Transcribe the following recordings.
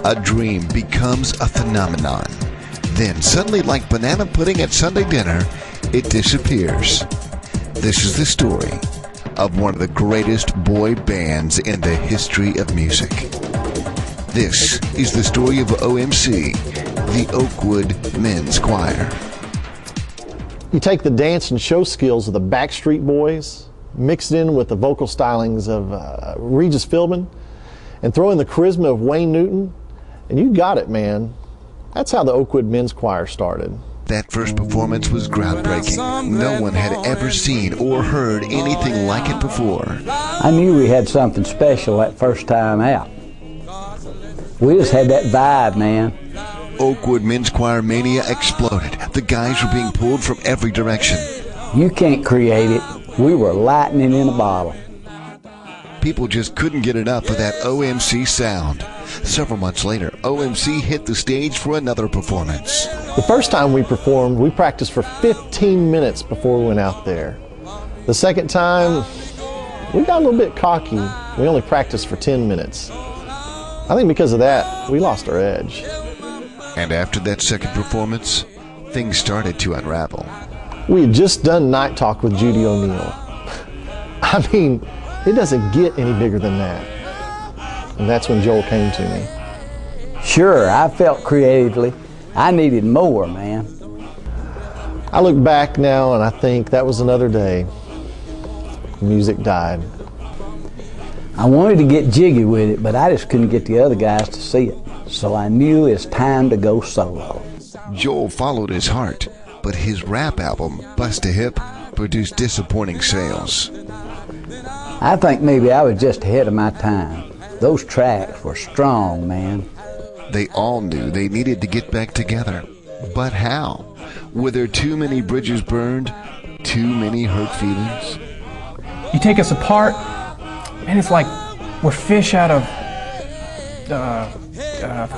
A dream becomes a phenomenon. Then suddenly, like banana pudding at Sunday dinner, it disappears. This is the story of one of the greatest boy bands in the history of music. This is the story of OMC, the Oakwood Men's Choir. You take the dance and show skills of the Backstreet Boys, mix it in with the vocal stylings of Regis Philbin, and throw in the charisma of Wayne Newton, and you got it, man. That's how the Oakwood Men's Choir started. That first performance was groundbreaking. No one had ever seen or heard anything like it before. I knew we had something special that first time out. We just had that vibe, man. Oakwood Men's Choir mania exploded. The guys were being pulled from every direction. You can't create it. We were lightning in a bottle. People just couldn't get enough of that OMC sound. Several months later, OMC hit the stage for another performance. The first time we performed, we practiced for 15 minutes before we went out there. The second time, we got a little bit cocky. We only practiced for 10 minutes. I think because of that, we lost our edge. And after that second performance, things started to unravel. We had just done Night Talk with Judy O'Neill. I mean, it doesn't get any bigger than that. And that's when Joel came to me. Sure, I felt creatively. I needed more, man. I look back now and I think that was another day. Music died. I wanted to get jiggy with it, but I just couldn't get the other guys to see it. So I knew it's time to go solo. Joel followed his heart, but his rap album, Bust a Hip, produced disappointing sales. I think maybe I was just ahead of my time. Those tracks were strong, man. They all knew they needed to get back together. But how? Were there too many bridges burned? Too many hurt feelings? You take us apart, and it's like we're fish out of...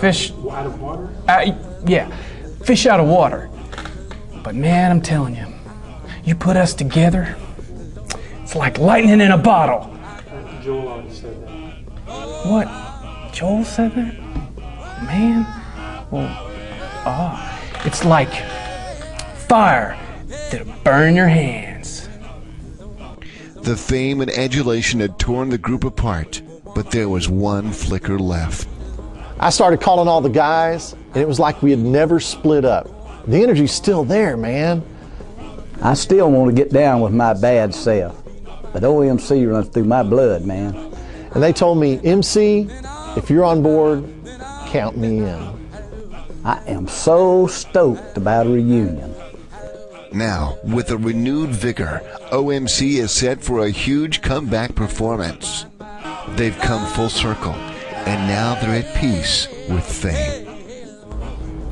fish... Out of water? Yeah, fish out of water. But man, I'm telling you, you put us together, it's like lightning in a bottle. Joel already said that. What? Joel said that? Man, well, it's like fire that'll burn your hands. The fame and adulation had torn the group apart, but there was one flicker left. I started calling all the guys, and it was like we had never split up. The energy's still there, man. I still want to get down with my bad self, but OMC runs through my blood, man. And they told me, MC, if you're on board, count me in. I am so stoked about a reunion. Now, with a renewed vigor, OMC is set for a huge comeback performance. They've come full circle, and now they're at peace with fame.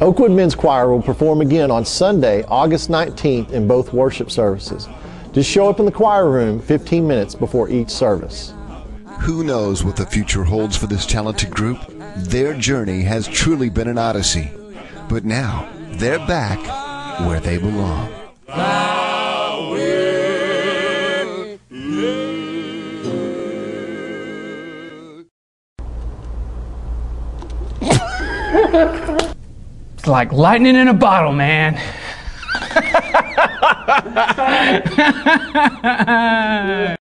Oakwood Men's Choir will perform again on Sunday, August 19th in both worship services. Just show up in the choir room 15 minutes before each service. Who knows what the future holds for this talented group? Their journey has truly been an odyssey. But now, they're back where they belong. It's like lightning in a bottle, man.